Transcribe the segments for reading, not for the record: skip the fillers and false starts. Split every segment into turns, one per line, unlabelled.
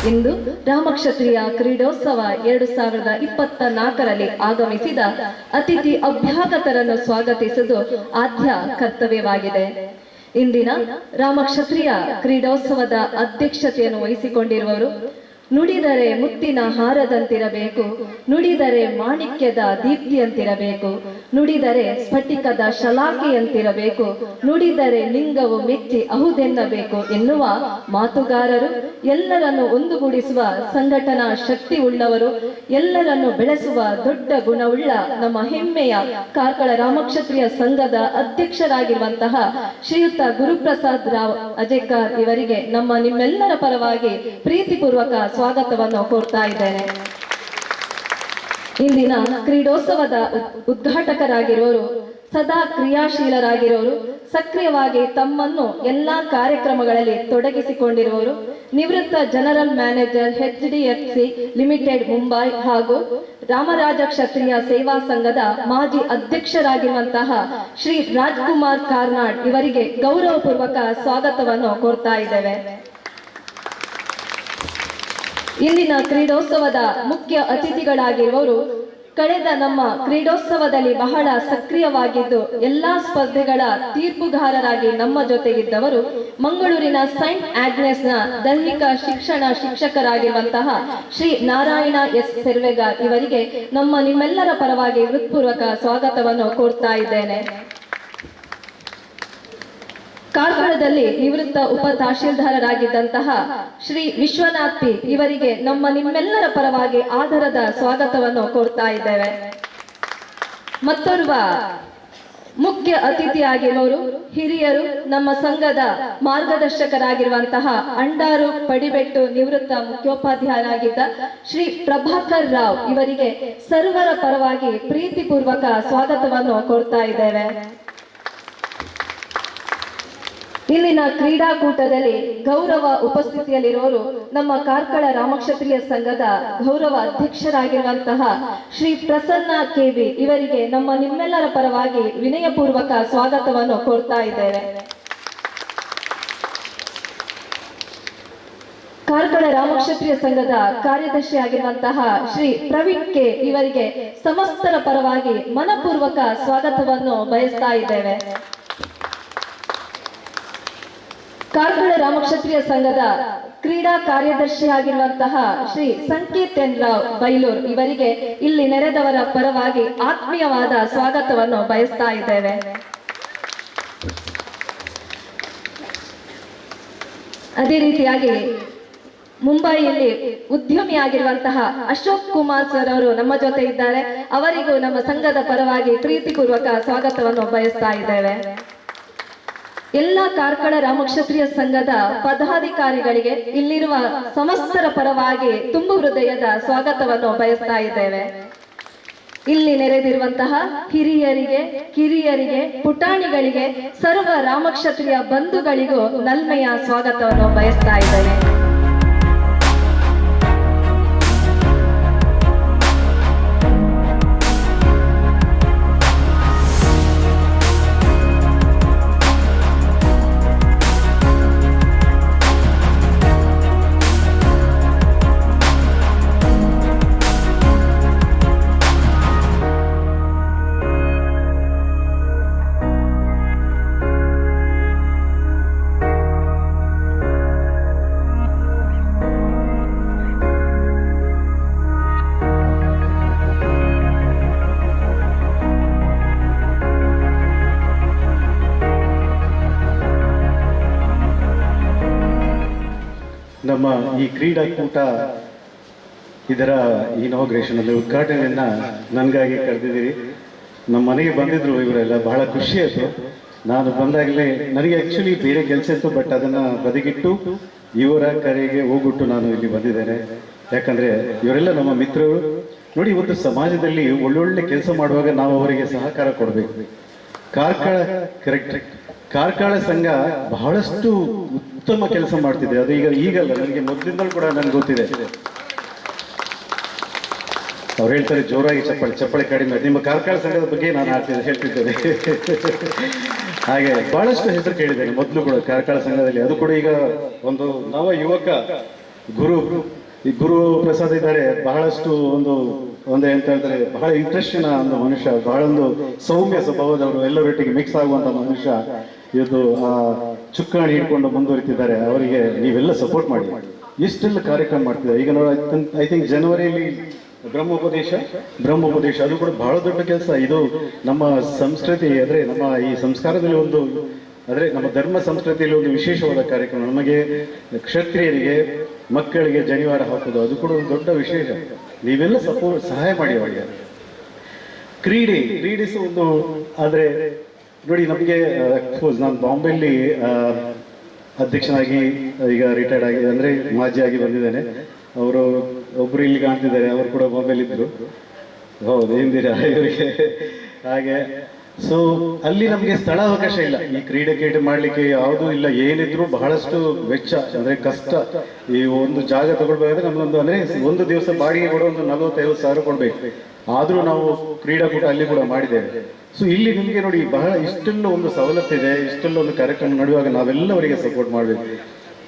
ಇಂದು ರಾಮಕ್ಷತ್ರಿಯ ಕ್ರೀಡೋತ್ಸವ 2024ರಲ್ಲಿ ಆಗಮಿಸಿದ ಅತಿಥಿ ಅಭ್ಯಾಗತರನ್ನು ಸ್ವಾಗತಿಸುವುದು ಆದ್ಯ ಕರ್ತವ್ಯವಾಗಿದೆ. ಇಂದಿನ ರಾಮಕ್ಷತ್ರಿಯ ಕ್ರೀಡೋತ್ಸವದ ಅಧ್ಯಕ್ಷತೆಯನ್ನು ವಹಿಸಿಕೊಂಡಿರುವವರು ನುಡಿದರೆ ಮುತ್ತಿನ ಹಾರದಂತಿರಬೇಕು, ನುಡಿದರೆ ಮಾಣಿಕ್ಯದ ದೀಪ್ತಿಯಂತಿರಬೇಕು, ನುಡಿದರೆ ಸ್ಫಟಿಕದ ಶಲಾಕೆಯಂತಿರಬೇಕು, ನುಡಿದರೆ ಲಿಂಗವು ಮೆಚ್ಚಿ ಅಹುದೆನ್ನಬೇಕು ಎನ್ನುವ ಮಾತುಗಾರರು, ಎಲ್ಲರನ್ನು ಒಂದುಗೂಡಿಸುವ ಸಂಘಟನಾ ಶಕ್ತಿ ಉಳ್ಳವರು, ಎಲ್ಲರನ್ನು ಬೆಳೆಸುವ ದೊಡ್ಡ ಗುಣವುಳ್ಳ ನಮ್ಮ ಹೆಮ್ಮೆಯ ಕಾರ್ಕಳ ರಾಮಕ್ಷತ್ರಿಯ ಸಂಘದ ಅಧ್ಯಕ್ಷರಾಗಿರುವಂತಹ ಶ್ರೀಯುತ ಗುರುಪ್ರಸಾದ್ ರಾವ್ ಅಜೇಕಾರ್ ಇವರಿಗೆ ನಿಮ್ಮೆಲ್ಲರ ಪರವಾಗಿ ಪ್ರೀತಿಪೂರ್ವಕ ಸ್ವಾಗತವನ್ನು ಕೋರ್ತಾ ಇದ್ದೇನೆ. ಇಂದಿನ ಕ್ರೀಡೋತ್ಸವದ ಉದ್ಘಾಟಕರಾಗಿರೋರು, ಸದಾ ಕ್ರಿಯಾಶೀಲರಾಗಿರೋರು, ಸಕ್ರಿಯವಾಗಿ ತಮ್ಮನ್ನು ಎಲ್ಲಾ ಕಾರ್ಯಕ್ರಮಗಳಲ್ಲಿ ತೊಡಗಿಸಿಕೊಂಡಿರುವವರು, ನಿವೃತ್ತ general manager HDFC limited Mumbai ಹಾಗೂ ರಾಮರಾಜ ಕ್ಷತ್ರಿಯ ಸೇವಾ ಸಂಘದ ಮಾಜಿ ಅಧ್ಯಕ್ಷರಾಗಿರುವಂತಹ ಶ್ರೀ ರಾಜ್ಕುಮಾರ್ ಕಾರ್ನಾಡ್ ಇವರಿಗೆ ಗೌರವಪೂರ್ವಕ ಸ್ವಾಗತವನ್ನು ಕೋರ್ತಾ ಇದ್ದೇವೆ. ಇಂದಿನ ಕ್ರೀಡೋತ್ಸವದ ಮುಖ್ಯ ಅತಿಥಿಗಳಾಗಿರುವವರು ಕಳೆದ ನಮ್ಮ ಕ್ರೀಡೋತ್ಸವದಲ್ಲಿ ಬಹಳ ಸಕ್ರಿಯವಾಗಿದ್ದು ಎಲ್ಲಾ ಸ್ಪರ್ಧೆಗಳ ತೀರ್ಪುಗಾರರಾಗಿ ನಮ್ಮ ಜೊತೆಗಿದ್ದವರು, ಮಂಗಳೂರಿನ ಸೈಂಟ್ ಆಗ್ನೆಸ್ನ ದೈಹಿಕ ಶಿಕ್ಷಣ ಶಿಕ್ಷಕರಾಗಿರುವಂತಹ ಶ್ರೀ ನಾರಾಯಣ ಎಸ್ ಸೆರ್ವೆಗಾರ್ ಇವರಿಗೆ ನಿಮ್ಮೆಲ್ಲರ ಪರವಾಗಿ ಹೃತ್ಪೂರ್ವಕ ಸ್ವಾಗತವನ್ನು ಕೋರ್ತಾ ಇದ್ದೇನೆ. ಕಾರ್ಕಳದಲ್ಲಿ ನಿವೃತ್ತ ಉಪ ತಹಶೀಲ್ದಾರರಾಗಿದ್ದಂತಹ ಶ್ರೀ ವಿಶ್ವನಾಥ್ ಪಿ ಇವರಿಗೆ ನಿಮ್ಮೆಲ್ಲರ ಪರವಾಗಿ ಆದರದ ಸ್ವಾಗತವನ್ನು ಕೋರ್ತಾ ಇದ್ದೇವೆ. ಮತ್ತೋರ್ವ ಮುಖ್ಯ ಅತಿಥಿಯಾಗಿರುವವರು ಹಿರಿಯರು, ನಮ್ಮ ಸಂಘದ ಮಾರ್ಗದರ್ಶಕರಾಗಿರುವಂತಹ ಅಂಡಾರು ಪಡಿಬೆಟ್ಟು ನಿವೃತ್ತ ಮುಖ್ಯೋಪಾಧ್ಯಾಯರಾಗಿದ್ದ ಶ್ರೀ ಪ್ರಭಾಕರ್ ರಾವ್ ಇವರಿಗೆ ಸರ್ವರ ಪರವಾಗಿ ಪ್ರೀತಿಪೂರ್ವಕ ಸ್ವಾಗತವನ್ನು ಕೋರ್ತಾ ಇದ್ದೇವೆ. ಇಲ್ಲಿನ ಕ್ರೀಡಾಕೂಟದಲ್ಲಿ ಗೌರವ ಉಪಸ್ಥಿತಿಯಲ್ಲಿರುವವರು ನಮ್ಮ ಕಾರ್ಕಳ ರಾಮಕ್ಷತ್ರಿಯ ಸಂಘದ ಗೌರವ ಅಧ್ಯಕ್ಷರಾಗಿರುವಂತಹ ಶ್ರೀ ಪ್ರಸನ್ನ ಕೆವಿ ಇವರಿಗೆ ನಿಮ್ಮೆಲ್ಲರ ಪರವಾಗಿ ವಿನಯಪೂರ್ವಕ ಸ್ವಾಗತವನ್ನು ಕೋರ್ತಾ ಇದ್ದೇವೆ. ಕಾರ್ಕಳ ರಾಮಕ್ಷತ್ರಿಯ ಸಂಘದ ಕಾರ್ಯದರ್ಶಿಯಾಗಿರುವಂತಹ ಶ್ರೀ ಪ್ರವೀಣ್ ಕೆ ಇವರಿಗೆ ಸಮಸ್ತರ ಪರವಾಗಿ ಮನಪೂರ್ವಕ ಸ್ವಾಗತವನ್ನು ಬಯಸ್ತಾ ಇದ್ದೇವೆ. ಕಾರ್ಕಳ ರಾಮಕ್ಷತ್ರಿಯ ಸಂಘದ ಕ್ರೀಡಾ ಕಾರ್ಯದರ್ಶಿಯಾಗಿರುವಂತಹ ಶ್ರೀ ಸಂಕೇತ್ ಎನ್ ರಾವ್ ಬೈಲೂರ್ ಇವರಿಗೆ ಇಲ್ಲಿ ನೆರೆದವರ ಪರವಾಗಿ ಆತ್ಮೀಯವಾದ ಸ್ವಾಗತವನ್ನು ಬಯಸ್ತಾ ಇದ್ದೇವೆ. ಅದೇ ರೀತಿಯಾಗಿ ಮುಂಬೈಯಲ್ಲಿ ಉದ್ಯಮಿಯಾಗಿರುವಂತಹ ಅಶೋಕ್ ಕುಮಾರ್ ಸರ್ ಅವರು ನಮ್ಮ ಜೊತೆ ಇದ್ದಾರೆ. ಅವರಿಗೂ ನಮ್ಮ ಸಂಘದ ಪರವಾಗಿ ಪ್ರೀತಿಪೂರ್ವಕ ಸ್ವಾಗತವನ್ನು ಬಯಸ್ತಾ ಇದ್ದೇವೆ. ಎಲ್ಲ ಕಾರ್ಕಳ ರಾಮಕ್ಷತ್ರಿಯ ಸಂಘದ ಪದಾಧಿಕಾರಿಗಳಿಗೆ ಇಲ್ಲಿರುವ ಸಮಸ್ತರ ಪರವಾಗಿ ತುಂಬು ಹೃದಯದ ಸ್ವಾಗತವನ್ನು ಬಯಸ್ತಾ ಇದ್ದೇವೆ. ಇಲ್ಲಿ ನೆರೆದಿರುವಂತಹ ಹಿರಿಯರಿಗೆ, ಕಿರಿಯರಿಗೆ, ಪುಟಾಣಿಗಳಿಗೆ, ಸರ್ವ ರಾಮಕ್ಷತ್ರಿಯ ಬಂಧುಗಳಿಗೂ ನಲ್ಮೆಯ ಸ್ವಾಗತವನ್ನು ಬಯಸ್ತಾ ಇದ್ದೇನೆ.
ನಮ್ಮ ಈ ಕ್ರೀಡಾಕೂಟ ಇದರ ಇನಾಗ್ರೇಷನ್ ಅಲ್ಲಿ ಉದ್ಘಾಟನೆಯನ್ನ ನನಗಾಗಿ ಕರೆದಿದ್ದೀರಿ. ನಮ್ಮ ಮನೆಗೆ ಬಂದಿದ್ರು ಇವರೆಲ್ಲ, ಬಹಳ ಖುಷಿ ಆಯಿತು. ನಾನು ಬಂದಾಗಲೇ ನನಗೆ ಆ್ಯಕ್ಚುಲಿ ಬೇರೆ ಕೆಲಸ ಇತ್ತು, ಬಟ್ ಅದನ್ನು ಬದಿಗಿಟ್ಟು ಇವರ ಕರೆಗೆ ಹೋಗ್ಬಿಟ್ಟು ನಾನು ಇಲ್ಲಿ ಬಂದಿದ್ದೇನೆ. ಯಾಕಂದರೆ ಇವರೆಲ್ಲ ನಮ್ಮ ಮಿತ್ರರು. ನೋಡಿ, ಇವತ್ತು ಸಮಾಜದಲ್ಲಿ ಒಳ್ಳೊಳ್ಳೆ ಕೆಲಸ ಮಾಡುವಾಗ ನಾವು ಅವರಿಗೆ ಸಹಕಾರ ಕೊಡಬೇಕು. ಕಾರ್ಕಳ ಸಂಘ ಬಹಳಷ್ಟು ಉತ್ತಮ ಕೆಲಸ ಮಾಡ್ತಿದೆ. ಅದು ಈಗಲ್ಲ, ನನಗೆ ಮೊದಲಿಂದಲೂ ಕೂಡ ನನಗೆ ಗೊತ್ತಿದೆ. ಅವ್ರು ಹೇಳ್ತಾರೆ ಜೋರಾಗಿ ಚಪ್ಪಳೆ ಕಡಿಮೆ. ನಿಮ್ಮ ಕಾರ್ಕಳ ಸಂಘದ ಬಗ್ಗೆ ನಾನು ಹೇಳ್ತಿದ್ದೇನೆ. ಹಾಗೆ ಬಹಳಷ್ಟು ಹೆಸರು ಕೇಳಿದ್ದೇನೆ ಮೊದಲು ಕೂಡ ಕಾರ್ಕಳ ಸಂಘದಲ್ಲಿ. ಅದು ಕೂಡ ಈಗ ಒಂದು ನವ ಯುವಕ ಈ ಗುರು ಪ್ರಸಾದ್ ಇದ್ದಾರೆ, ಬಹಳಷ್ಟು ಒಂದು ಎಂತ ಹೇಳ್ತಾರೆ, ಬಹಳ ಇಂಟ್ರೆಸ್ಟಿನ ಒಂದು ಮನುಷ್ಯ, ಬಹಳ ಒಂದು ಸೌಮ್ಯ ಸ್ವಭಾವದವರು, ಎಲ್ಲರೊಟ್ಟಿಗೆ ಮಿಕ್ಸ್ ಆಗುವಂತ ಮನುಷ್ಯ. ಇದು ಚುಕ್ಕಾಣಿ ಹಿಡ್ಕೊಂಡು ಮುಂದುವರಿತಿದ್ದಾರೆ. ಅವರಿಗೆ ನೀವೆಲ್ಲ ಸಪೋರ್ಟ್ ಮಾಡಿ. ಇಷ್ಟೆಲ್ಲ ಕಾರ್ಯಕ್ರಮ ಮಾಡ್ತಿದ್ದಾರೆ. ಈಗ ನಾವು ಐ ಥಿಂಕ್ ಜನವರಿಯಲ್ಲಿ ಬ್ರಹ್ಮೋಪದೇಶ ಅದು ಕೂಡ ಬಹಳ ದೊಡ್ಡ ಕೆಲಸ. ಇದು ನಮ್ಮ ಸಂಸ್ಕೃತಿ, ಅಂದ್ರೆ ನಮ್ಮ ಈ ಸಂಸ್ಕಾರದಲ್ಲಿ ಅಂದ್ರೆ ನಮ್ಮ ಧರ್ಮ ಸಂಸ್ಕೃತಿಯಲ್ಲಿ ಒಂದು ವಿಶೇಷವಾದ ಕಾರ್ಯಕ್ರಮ. ನಮಗೆ ಕ್ಷತ್ರಿಯರಿಗೆ ಮಕ್ಕಳಿಗೆ ಜನಿವಾರ ಹಾಕೋದು ಅದು ಕೂಡ ಒಂದು ದೊಡ್ಡ ವಿಶೇಷ. ನೀವೆಲ್ಲ ಸಹಾಯ ಮಾಡಿ ಅವರಿಗೆ. ಕ್ರೀಡೆ ಸಹ ಒಂದು. ಆದ್ರೆ ನೋಡಿ, ನಮಗೆ ನಾನು ಬಾಂಬೆಯಲ್ಲಿ ಅಧ್ಯಕ್ಷನಾಗಿ ಈಗ ರಿಟೈರ್ಡ್ ಆಗಿ, ಅಂದ್ರೆ ಮಾಜಿ ಆಗಿ ಬಂದಿದ್ದೇನೆ. ಅವರು ಒಬ್ರು ಇಲ್ಲಿ ಕಾಣ್ತಿದ್ದಾರೆ, ಅವರು ಕೂಡ ಬಾಂಬೆಲಿ ಇದ್ರು. ಹೌದು, ಹಿಂದಿರ ಇವರಿಗೆ. ಹಾಗೆ ಸೊ ಅಲ್ಲಿ ನಮಗೆ ಸ್ಥಳಾವಕಾಶ ಇಲ್ಲ. ಈ ಕ್ರೀಡೆ ಮಾಡ್ಲಿಕ್ಕೆ ಯಾವುದೂ ಇಲ್ಲ. ಏನಿದ್ರು ಬಹಳಷ್ಟು ವೆಚ್ಚ, ಅಂದ್ರೆ ಕಷ್ಟ. ಈ ಒಂದು ಜಾಗ ತಗೊಳ್ಬೇಕಾದ್ರೆ ನಮ್ದೊಂದು, ಅಂದ್ರೆ ಒಂದು ದಿವಸ ಬಾಡಿಗೆ ಕೂಡ ಒಂದು 40-50 ಸಾವಿರ ಕೊಡ್ಬೇಕು. ಆದ್ರೂ ನಾವು ಕ್ರೀಡಾಕೂಟ ಅಲ್ಲಿ ಕೂಡ ಮಾಡಿದ್ದೇವೆ. ಸೊ ಇಲ್ಲಿ ನಿಮಗೆ ನೋಡಿ, ಬಹಳ ಇಷ್ಟೆಲ್ಲ ಒಂದು ಸವಲತ್ತಿದೆ, ಇಷ್ಟೆಲ್ಲ ಒಂದು ಕಾರ್ಯಕ್ರಮ ನಡೆಯುವಾಗ ನಾವೆಲ್ಲವರಿಗೆ ಸಪೋರ್ಟ್ ಮಾಡಬೇಕು.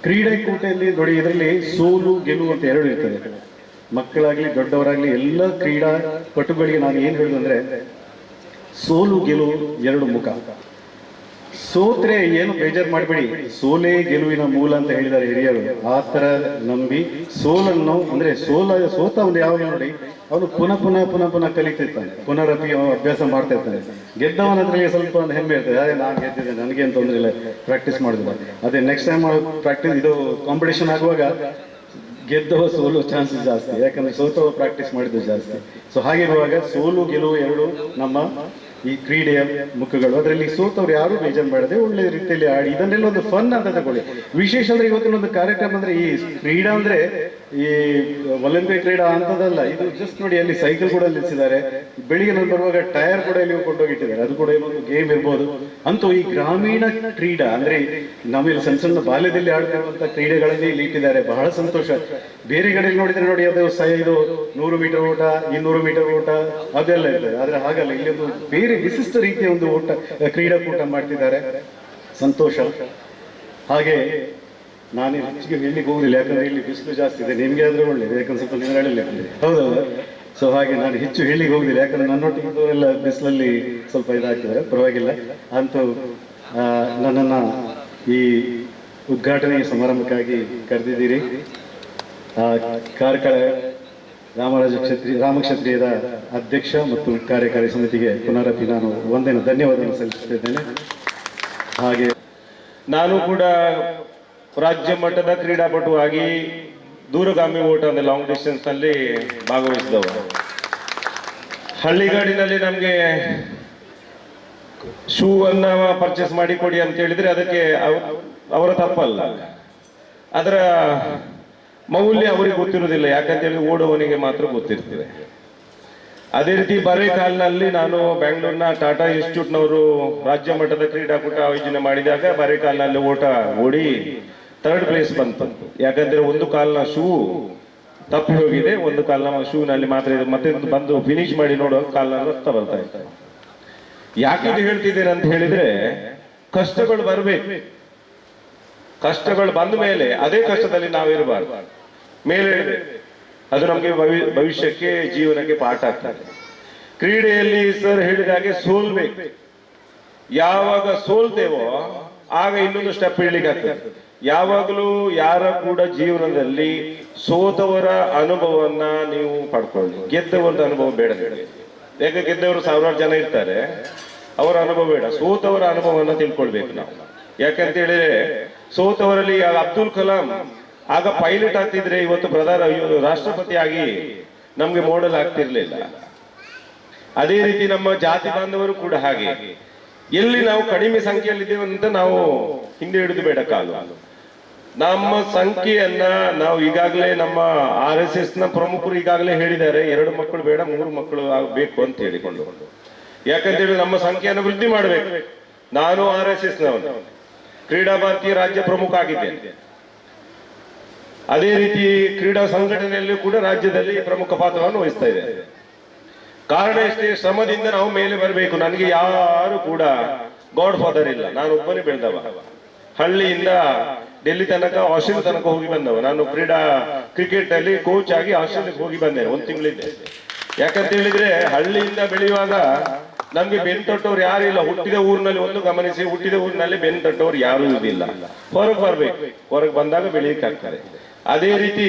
ಕ್ರೀಡಾಕೂಟದಲ್ಲಿ ನೋಡಿ, ಇದರಲ್ಲಿ ಸೋಲು ಗೆಲುವು ಅಂತ ಎರಡು ಇರ್ತದೆ. ಮಕ್ಕಳಾಗ್ಲಿ ದೊಡ್ಡವರಾಗ್ಲಿ ಎಲ್ಲ ಕ್ರೀಡಾಪಟುಗಳಿಗೆ ನಾನು ಏನ್ ಹೇಳುದಂದ್ರೆ, ಸೋಲು ಗೆಲುವು ಎರಡು ಮುಖ. ಸೋತ್ರೆ ಏನು ಬೇಜಾರು ಮಾಡಬೇಡಿ, ಸೋಲೇ ಗೆಲುವಿನ ಮೂಲ ಅಂತ ಹೇಳಿದ್ದಾರೆ ಹಿರಿಯರು. ಆ ತರ ನಂಬಿ ಸೋಲನ್ನು, ಅಂದ್ರೆ ಸೋತ ಒಂದು ಯಾವಾಗ ನೋಡಿ, ಅವನು ಪುನಃ ಕಲಿತಿರ್ತಾನೆ, ಪುನರಪಿ ಅಭ್ಯಾಸ ಮಾಡ್ತಾ ಇರ್ತಾನೆ. ಗೆದ್ದವನದ್ರಲ್ಲಿ ಸ್ವಲ್ಪ ಒಂದು ಹೆಮ್ಮೆ ಇರ್ತದೆ, ಅದೇ ನಾನು ಗೆದ್ದಿದ್ದೆ, ನನಗೇನು ತೊಂದರೆ ಇಲ್ಲ, ಪ್ರಾಕ್ಟೀಸ್ ಮಾಡಿದ್ರು. ಅದೇ ನೆಕ್ಸ್ಟ್ ಟೈಮ್ ಪ್ರಾಕ್ಟೀಸ್, ಇದು ಕಾಂಪಿಟೇಷನ್ ಆಗುವಾಗ ಗೆದ್ದವ ಸೋಲು ಚಾನ್ಸಸ್ ಜಾಸ್ತಿ, ಯಾಕಂದ್ರೆ ಸೋತವ ಪ್ರಾಕ್ಟೀಸ್ ಮಾಡಿದ್ದು ಜಾಸ್ತಿ. ಸೊ ಹಾಗಿರುವಾಗ ಸೋಲು ಗೆಲುವು ಎರಡು ನಮ್ಮ ಈ ಕ್ರೀಡೆಯ ಮುಖಗಳು. ಅದರಲ್ಲಿ ಸೋತವ್ರು ಯಾರು ಬೇಜಾರು ಮಾಡದೆ ಒಳ್ಳೆ ರೀತಿಯಲ್ಲಿ ಆಡಿ ಇದನ್ನೆಲ್ಲ ಒಂದು ಫನ್ ಅಂತ ತಗೊಳ್ಳಿ. ವಿಶೇಷ ಅಂದ್ರೆ ಇವತ್ತಿನ ಒಂದು ಕಾರ್ಯಕ್ರಮ ಅಂದ್ರೆ, ಈ ಕ್ರೀಡಾ ಅಂದ್ರೆ ಈ ಒಲಿಂಪಿಕ್ ಕ್ರೀಡಾ ಅಂತದಲ್ಲ. ಇದು ಜಸ್ಟ್ ನೋಡಿ, ಅಲ್ಲಿ ಸೈಕಲ್ ಕೂಡ ನಿಲ್ಲಿಸಿದ್ದಾರೆ. ಬೆಳಿಗ್ಗೆ ನಾನು ಬರುವಾಗ ಟೈರ್ ಕೂಡ ಇಲ್ಲಿ ಕೊಂಡೋಗಿಟ್ಟಿದ್ದಾರೆ. ಅದು ಕೂಡ ಏನೊಂದು ಗೇಮ್ ಇರ್ಬೋದು. ಅಂತೂ ಈ ಗ್ರಾಮೀಣ ಕ್ರೀಡಾ ಅಂದ್ರೆ ನಾವಿಲ್ಲಿ ಸಣ್ಣ ಬಾಲ್ಯದಲ್ಲಿ ಆಡ್ತಿರುವಂತ ಕ್ರೀಡೆಗಳಲ್ಲಿ ಇಲ್ಲಿ ಇಟ್ಟಿದ್ದಾರೆ. ಬಹಳ ಸಂತೋಷ. ಬೇರೆ ಕಡೆಯಲ್ಲಿ ನೋಡಿದ್ರೆ ನೋಡಿ, ಅದು ಇದು 100 ಮೀಟರ್ ಓಟ, 200 ಮೀಟರ್ ಓಟ ಅದೆಲ್ಲ ಇರ್ತದೆ. ಆದ್ರೆ ಹಾಗಲ್ಲ, ಇಲ್ಲಿ ಒಂದು ಬೇರೆ ವಿಶಿಷ್ಟ ರೀತಿಯ ಒಂದು ಕ್ರೀಡಾಕೂಟ ಮಾಡ್ತಿದ್ದಾರೆ. ಸಂತೋಷ. ಹಾಗೆ ನಾನು ಹೆಚ್ಚಿಗೆ ಹೇಳಲಿಕ್ಕೆ ಹೋಗುದಿಲ್ಲ, ಯಾಕಂದ್ರೆ ಇಲ್ಲಿ ಬಿಸಿಲು ಜಾಸ್ತಿ ಇದೆ. ನಿಮ್ಗೆ ಆದ್ರೂ ಒಳ್ಳೇದು, ಯಾಕಂದ್ರೆ ಸ್ವಲ್ಪ ನೆರಳಲ್ಲಿ ಹೌದೌದು. ಸೊ ಹಾಗೆ ನಾನು ಹೆಚ್ಚು ಹೇಳಿಕ್ಕೆ ಹೋಗುದಿಲ್ಲ, ಯಾಕಂದ್ರೆ ನನ್ನೊಟ್ಟಿಗೆ ಇದ್ದವರೆಲ್ಲ ಬಿಸಿಲಲ್ಲಿ ಸ್ವಲ್ಪ ಇದಾಗ್ತಿದ್ದಾರೆ. ಪರವಾಗಿಲ್ಲ. ಅಂತೂ ನನ್ನನ್ನು ಈ ಉದ್ಘಾಟನೆಯ ಸಮಾರಂಭಕ್ಕಾಗಿ ಕರೆದಿದ್ದೀರಿ. ಕಾರ್ಕಳ ರಾಮಕ್ಷತ್ರಿಯದ ಅಧ್ಯಕ್ಷ ಮತ್ತು ಕಾರ್ಯಕಾರಿ ಸಮಿತಿಗೆ ಪುನರಪಿ ನಾನು ಒಂದೇನು ಧನ್ಯವಾದವನ್ನು ಸಲ್ಲಿಸುತ್ತಿದ್ದೇನೆ. ಹಾಗೆ
ನಾನು ಕೂಡ ರಾಜ್ಯ ಮಟ್ಟದ ಕ್ರೀಡಾಪಟು ಆಗಿ ದೂರಗಾಮಿ ಓಟ ಅಂದ್ರೆ ಲಾಂಗ್ ಡಿಸ್ಟೆನ್ಸ್ ನಲ್ಲಿ ಭಾಗವಹಿಸಿದವ. ಹಳ್ಳಿಗಾಡಿನಲ್ಲಿ ನಮ್ಗೆ ಶೂ ಅನ್ನ ಪರ್ಚೇಸ್ ಮಾಡಿ ಕೊಡಿ ಅಂತ ಹೇಳಿದ್ರೆ ಅದಕ್ಕೆ ಅವರ ತಪ್ಪಲ್ಲ, ಅದರ ಮೌಲ್ಯ ಅವರಿಗೆ ಗೊತ್ತಿರುವುದಿಲ್ಲ. ಯಾಕಂತ ಹೇಳಿ ಓಡುವವನಿಗೆ ಮಾತ್ರ ಗೊತ್ತಿರ್ತದೆ. ಅದೇ ರೀತಿ ಬರೇ ಕಾಲ್ನಲ್ಲಿ ನಾನು ಬೆಂಗಳೂರಿನ ಟಾಟಾ ಇನ್ಸ್ಟಿಟ್ಯೂಟ್ನವರು ರಾಜ್ಯ ಮಟ್ಟದ ಕ್ರೀಡಾಕೂಟ ಆಯೋಜನೆ ಮಾಡಿದಾಗ ಬರೇ ಕಾಲ್ನಲ್ಲಿ ಓಡಿ 3rd ಪ್ಲೇಸ್ ಬಂತು. ಯಾಕಂದ್ರೆ ಒಂದು ಕಾಲ್ನ ಶೂ ತಪ್ಪಿ ಹೋಗಿದೆ, ಒಂದು ಕಾಲ್ನ ಶೂನಲ್ಲಿ ಮಾತ್ರ ಮತ್ತೆ ಬಂದು ಫಿನಿಶ್ ಮಾಡಿ ನೋಡುವಾಗ ಕಾಲ್ನ ರಕ್ತ ಬರ್ತಾ ಇತ್ತು. ಯಾಕೆ ಇದು ಹೇಳ್ತಿದ್ದೇನೆ ಅಂತ ಹೇಳಿದ್ರೆ, ಕಷ್ಟಗಳು ಬರ್ಬೇಕು. ಕಷ್ಟಗಳು ಬಂದ ಮೇಲೆ ಅದೇ ಕಷ್ಟದಲ್ಲಿ ನಾವಿರಬಾರ್ದು, ಮೇಲೆ ಅದು ನಮಗೆ ಭವಿಷ್ಯಕ್ಕೆ ಜೀವನಕ್ಕೆ ಪಾಠ ಆಗ್ತದೆ. ಕ್ರೀಡೆಯಲ್ಲಿ ಸರ್ ಹೇಳಿದ ಹಾಗೆ ಸೋಲ್ಬೇಕು. ಯಾವಾಗ ಸೋಲ್ತೇವೋ ಆಗ ಇನ್ನೊಂದು ಸ್ಟೆಪ್ ಇಡ್ಲಿಕ್ಕೆ ಆಗ್ತದೆ. ಯಾವಾಗಲೂ ಯಾರ ಕೂಡ ಜೀವನದಲ್ಲಿ ಸೋತವರ ಅನುಭವವನ್ನ ನೀವು ಪಡ್ಕೊಳ್ಳಿ, ಗೆದ್ದವರ ಅನುಭವ ಬೇಡ. ಯಾಕೆ ಗೆದ್ದವರು 1000 ಜನ ಇರ್ತಾರೆ, ಅವರ ಅನುಭವ ಬೇಡ, ಸೋತವರ ಅನುಭವವನ್ನ ತಿಳ್ಕೊಳ್ಬೇಕು ನಾವು. ಯಾಕಂತ ಹೇಳಿದ್ರೆ ಸೋತವರಲ್ಲಿ ಅಬ್ದುಲ್ ಕಲಾಂ ಆಗ ಪೈಲಟ್ ಆಗ್ತಿದ್ರೆ ಇವತ್ತು ರಾಷ್ಟ್ರಪತಿ ಆಗಿ ನಮ್ಗೆ ಮೋಡಲ್ ಆಗ್ತಿರ್ಲಿಲ್ಲ. ಅದೇ ರೀತಿ ನಮ್ಮ ಜಾತಿ ಬಾಂಧವರು ಕೂಡ ಹಾಗೆ. ಎಲ್ಲಿ ನಾವು ಕಡಿಮೆ ಸಂಖ್ಯೆಯಲ್ಲಿದ್ದೇವೆ ಅಂತ ನಾವು ಹಿಂದೆ ಹಿಡಿದು ಬೇಡ ಕಾಲು. ನಮ್ಮ ಸಂಖ್ಯೆಯನ್ನ ನಾವು ಈಗಾಗಲೇ ನಮ್ಮ RSS ನ ಪ್ರಮುಖರು ಈಗಾಗಲೇ ಹೇಳಿದ್ದಾರೆ, 2 ಮಕ್ಕಳು ಬೇಡ 3 ಮಕ್ಕಳು ಬೇಕು ಅಂತ ಹೇಳಿಕೊಂಡು. ಯಾಕಂತೇಳಿ ನಮ್ಮ ಸಂಖ್ಯೆಯನ್ನು ವೃದ್ಧಿ ಮಾಡಬೇಕು. ನಾನು RSS ನವನು, ಕ್ರೀಡಾ ಭಾರತೀಯ ರಾಜ್ಯ ಪ್ರಮುಖ ಆಗಿದ್ದೇನೆ. ಅದೇ ರೀತಿ ಕ್ರೀಡಾ ಸಂಘಟನೆಯಲ್ಲೂ ಕೂಡ ರಾಜ್ಯದಲ್ಲಿ ಪ್ರಮುಖ ಪಾತ್ರವನ್ನು ವಹಿಸ್ತಾ ಇದೆ. ಕಾರಣ ಎಷ್ಟೇ, ಶ್ರಮದಿಂದ ನಾವು ಮೇಲೆ ಬರಬೇಕು. ನನಗೆ ಯಾರು ಕೂಡ ಗಾಡ್ ಫಾದರ್ ಇಲ್ಲ, ನಾನು ಒಬ್ಬನೇ ಬೆಳೆದವ. ಹಳ್ಳಿಯಿಂದ ಡೆಲ್ಲಿ ತನಕ ಆಸ್ಟ್ರೇಲಿಯಾ ತನಕ ಹೋಗಿ ಬಂದವ. ನಾನು ಕ್ರಿಕೆಟ್ ಅಲ್ಲಿ ಕೋಚ್ ಆಗಿ ಆಸ್ಟ್ರೇಲಿಯಾಕ್ಕೆ ಹೋಗಿ ಬಂದೆ 1 ತಿಂಗಳಿದ್ದೆ. ಯಾಕಂತ ಹೇಳಿದ್ರೆ ಹಳ್ಳಿಯಿಂದ ಬೆಳೆಯುವಾಗ ನಮ್ಗೆ ಬೆನ್ ತಟ್ಟೋರು ಯಾರು ಇಲ್ಲ. ಹುಟ್ಟಿದ ಊರಿನಲ್ಲಿ ಒಂದು ಗಮನಿಸಿ, ಹುಟ್ಟಿದ ಊರಿನಲ್ಲಿ ಬೆನ್ ತಟ್ಟೋರು ಯಾರು ಇರುವುದಿಲ್ಲ. ಹೊರಗೆ ಬರ್ಬೇಕು, ಹೊರಗೆ ಬಂದಾಗ ಬೆಳೀಲಿಕ್ಕೆ ಆಗ್ತದೆ. ಅದೇ ರೀತಿ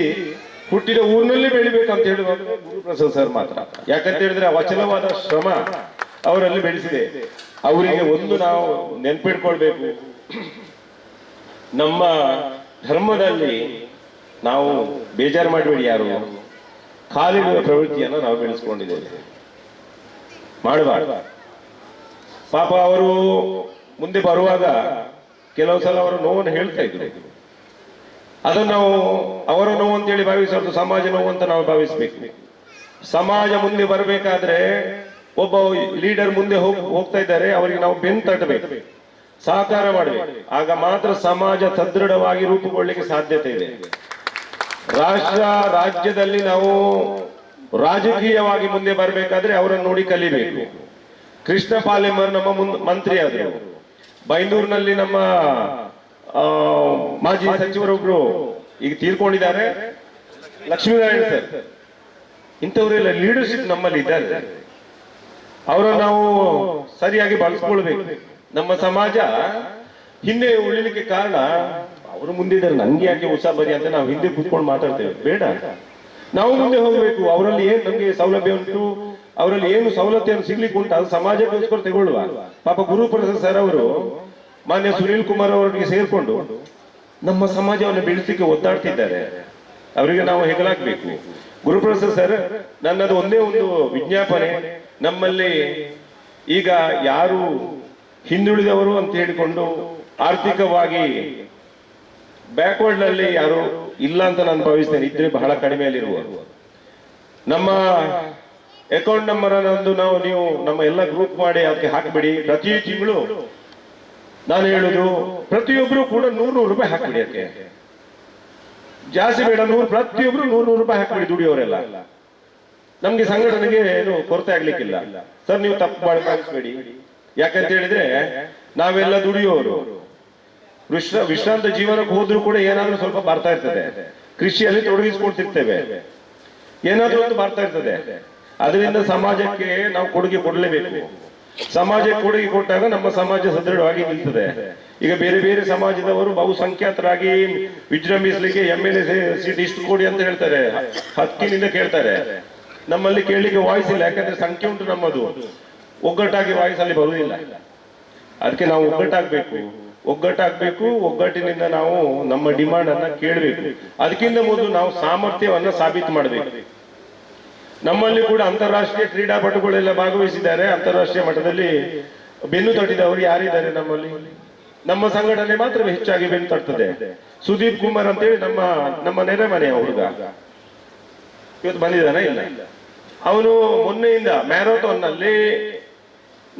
ಹುಟ್ಟಿದ ಊರಿನಲ್ಲಿ ಬೆಳಿಬೇಕಂತ ಹೇಳುವಾಗ ಗುರುಪ್ರಸಾದ್ ಸರ್ ಮಾತ್ರ. ಯಾಕಂತ ಹೇಳಿದ್ರೆ ಅಚಲವಾದ ಶ್ರಮ ಅವರಲ್ಲಿ ಬೆಳೆಸಿದೆ. ಅವರಿಗೆ ಒಂದು ನಾವು ನೆನ್ಪಿಡ್ಕೊಳ್ಬೇಕು, ನಮ್ಮ ಧರ್ಮದಲ್ಲಿ ನಾವು ಬೇಜಾರು ಮಾಡಬೇಡಿ, ಯಾರು ಕಾಲಿಡುವ ಪ್ರವೃತ್ತಿಯನ್ನು ನಾವು ಬೆಳೆಸ್ಕೊಂಡಿದ್ದೇವೆ, ಮಾಡಬಾರ್ದು. ಪಾಪ ಅವರು ಮುಂದೆ ಬರುವಾಗ ಕೆಲವು ಸಲ ಅವರ ನೋವನ್ನು ಹೇಳ್ತಾ ಇದ್ರು. ಅದನ್ನು ನಾವು ಅವರ ನೋವು ಅಂತೇಳಿ ಭಾವಿಸೋದು ಸಮಾಜ ನೋವು ಅಂತ ನಾವು ಭಾವಿಸ್ಬೇಕು. ಸಮಾಜ ಮುಂದೆ ಬರಬೇಕಾದ್ರೆ ಒಬ್ಬ ಲೀಡರ್ ಮುಂದೆ ಹೋಗ್ತಾ ಇದ್ದಾರೆ, ಅವರಿಗೆ ನಾವು ಬೆನ್ನು ತಟ್ಟಬೇಕು, ಸಹಕಾರ ಮಾಡಬೇಕು. ಆಗ ಮಾತ್ರ ಸಮಾಜ ಸದೃಢವಾಗಿ ರೂಪುಗೊಳ್ಳಲಿಕ್ಕೆ ಸಾಧ್ಯತೆ ಇದೆ. ರಾಜ್ಯದಲ್ಲಿ ನಾವು ರಾಜಕೀಯವಾಗಿ ಮುಂದೆ ಬರಬೇಕಾದ್ರೆ ಅವರನ್ನು ನೋಡಿ ಕಲಿಬೇಕು. ಕೃಷ್ಣ ಪಾಲೆಮರ್ ನಮ್ಮ ಮಂತ್ರಿ ಆದರು. ಬೈಂದೂರಿನಲ್ಲಿ ನಮ್ಮ ಮಾಜಿ ಸಚಿವರೊಬ್ರು ಈಗ ತೀರ್ಕೊಂಡಿದ್ದಾರೆ, ಲಕ್ಷ್ಮೀನಾರಾಯಣ ಸರ್. ಇಂಥವರೆಲ್ಲ ಲೀಡರ್ಶಿಪ್ ನಮ್ಮಲ್ಲಿ ಇದ್ದಾರೆ. ಅವರನ್ನು ನಾವು ಸರಿಯಾಗಿ ಬಳಸ್ಕೊಳ್ಬೇಕು. ನಮ್ಮ ಸಮಾಜ ಹಿಂದೆ ಉಳಿಲಿಕ್ಕೆ ಕಾರಣ ಅವರು ಮುಂದೆ ಇದ್ದಾರೆ, ನಂಗೆ ಯಾಕೆ ಉತ್ಸಾಹ ಅಂತ ನಾವು ಹಿಂದೆ ಕೂತ್ಕೊಂಡು ಮಾತಾಡ್ತೇವೆ. ಬೇಡ, ನಾವು ಮುಂದೆ ಹೋಗಬೇಕು. ಅವರಲ್ಲಿ ಏನ್ ನಮ್ಗೆ ಸೌಲಭ್ಯ ಉಂಟು, ಅವರಲ್ಲಿ ಏನು ಸವಲತ್ತನ್ನು ಸಿಗ್ಲಿಕ್ಕೆ ಉಂಟು, ಅದು ಸಮಾಜಕ್ಕೋಸ್ಕರ ತಗೊಳ್ಳುವ. ಪಾಪ ಗುರುಪ್ರಸಾದ್ ಸರ್ ಅವರು ಮಾನ್ಯ ಸುನೀಲ್ ಕುಮಾರ್ ಅವರಿಗೆ ಸೇರ್ಕೊಂಡು ನಮ್ಮ ಸಮಾಜವನ್ನು ಬೆಳೆಸಲಿಕ್ಕೆ ಒದ್ದಾಡ್ತಿದ್ದಾರೆ. ಅವರಿಗೆ ನಾವು ಹೆಗಲಾಗಬೇಕು. ಗುರುಪ್ರಸಾದ್ ಸರ್, ನನ್ನದು ಒಂದೇ ಒಂದು ವಿಜ್ಞಾಪನೆ, ನಮ್ಮಲ್ಲಿ ಈಗ ಯಾರು ಹಿಂದುಳಿದವರು ಅಂತ ಹೇಳಿಕೊಂಡು ಆರ್ಥಿಕವಾಗಿ ಬ್ಯಾಕ್ವರ್ಡ್ ನಲ್ಲಿ ಯಾರು ಇಲ್ಲ ಅಂತ ನಾನು ಭಾವಿಸ್ತೇನೆ. ಇದ್ರೆ ಬಹಳ ಕಡಿಮೆಯಲ್ಲಿರುವರು. ನಮ್ಮ ಅಕೌಂಟ್ ನಂಬರ್ ಅನ್ನೊಂದು ನೀವು ನಮ್ಮ ಎಲ್ಲ ಗ್ರೂಪ್ ಮಾಡಿ ಅದಕ್ಕೆ ಹಾಕಿಬಿಡಿ. ಪ್ರತಿ ತಿಂಗಳು ನಾನು ಹೇಳುದು, ಪ್ರತಿಯೊಬ್ರು ಕೂಡ 100 ರೂಪಾಯಿ ಹಾಕಿಬಿಡಿ. ಅದಕ್ಕೆ ಜಾಸ್ತಿ ಬೇಡ, ಪ್ರತಿಯೊಬ್ರು 100 ರೂಪಾಯಿ ಹಾಕಿಬಿಡಿ ದುಡಿಯೋರೆಲ್ಲ. ನಮ್ಗೆ ಸಂಘಟನೆಗೆ ಏನು ಕೊರತೆ ಆಗ್ಲಿಕ್ಕಿಲ್ಲ ಸರ್. ನೀವು ತಪ್ಪು ಭಾವಿಸ್ಬೇಡಿ. ಯಾಕಂತ ಹೇಳಿದ್ರೆ ನಾವೆಲ್ಲ ದುಡಿಯೋರು, ವಿಶ್ರಾಂತ ಜೀವನಕ್ಕೆ ಹೋದ್ರೂ ಕೂಡ ಏನಾದ್ರೂ ಸ್ವಲ್ಪ ಬರ್ತಾ ಇರ್ತದೆ. ಕೃಷಿಯಲ್ಲಿ ತೊಡಗಿಸ್ಕೊಳ್ತಿರ್ತೇವೆ, ಏನಾದ್ರೂ ಒಂದು ಬರ್ತಾ ಇರ್ತದೆ. ಅದರಿಂದ ಸಮಾಜಕ್ಕೆ ನಾವು ಕೊಡುಗೆ ಕೊಡಲೇಬೇಕು. ಸಮಾಜಕ್ಕೆ ಕೊಡುಗೆ ಕೊಟ್ಟಾಗ ನಮ್ಮ ಸಮಾಜ ಸದೃಢವಾಗಿ ನಿಲ್ತದೆ. ಈಗ ಬೇರೆ ಬೇರೆ ಸಮಾಜದವರು ಬಹುಸಂಖ್ಯಾತರಾಗಿ ವಿಜೃಂಭಿಸಲಿಕ್ಕೆ MLA ಸೀಟ್ ಇಷ್ಟು ಕೊಡಿ ಅಂತ ಹೇಳ್ತಾರೆ, ಹಕ್ಕಿನಿಂದ ಕೇಳ್ತಾರೆ. ನಮ್ಮಲ್ಲಿ ಕೇಳಲಿಕ್ಕೆ ವಾಯ್ಸ್ ಇಲ್ಲ, ಯಾಕಂದ್ರೆ ಸಂಖ್ಯೆ ಉಂಟು ನಮ್ಮದು. ಒಗ್ಗಟ್ಟಾಗಿ ವಾಯ್ಸ್ ಅಲ್ಲಿ ಬರುವುದಿಲ್ಲ. ಅದಕ್ಕೆ ನಾವು ಒಗ್ಗಟ್ಟಾಗಬೇಕು. ಒಗ್ಗಟ್ಟಿನಿಂದ ನಾವು ನಮ್ಮ ಡಿಮಾಂಡ್ ಅನ್ನ ಕೇಳಬೇಕು. ಅದಕ್ಕಿಂತ ಮೊದಲು ನಾವು ಸಾಮರ್ಥ್ಯವನ್ನ ಸಾಬೀತು ಮಾಡಬೇಕು. ನಮ್ಮಲ್ಲಿ ಕೂಡ ಅಂತಾರಾಷ್ಟ್ರೀಯ ಕ್ರೀಡಾಪಟುಗಳೆಲ್ಲ ಭಾಗವಹಿಸಿದ್ದಾರೆ. ಅಂತಾರಾಷ್ಟ್ರೀಯ ಮಟ್ಟದಲ್ಲಿ ಬೆನ್ನು ತಟ್ಟಿದವರು ಯಾರಿದ್ದಾರೆ ನಮ್ಮಲ್ಲಿ? ನಮ್ಮ ಸಂಘಟನೆ ಮಾತ್ರ ಹೆಚ್ಚಾಗಿ ಬೆನ್ನು ತಟ್ಟುತ್ತದೆ. ಸುದೀಪ್ ಕುಮಾರ್ ಅಂತೇಳಿ ನಮ್ಮ ನೆರೆಮನೆಯ ಹುಡುಗ ಇವತ್ತು ಬಂದಿದ್ದಾನೆ ಇಲ್ಲ. ಅವನು ಮೊನ್ನೆಯಿಂದ ಮ್ಯಾರಥಾನ್ ನಲ್ಲಿ,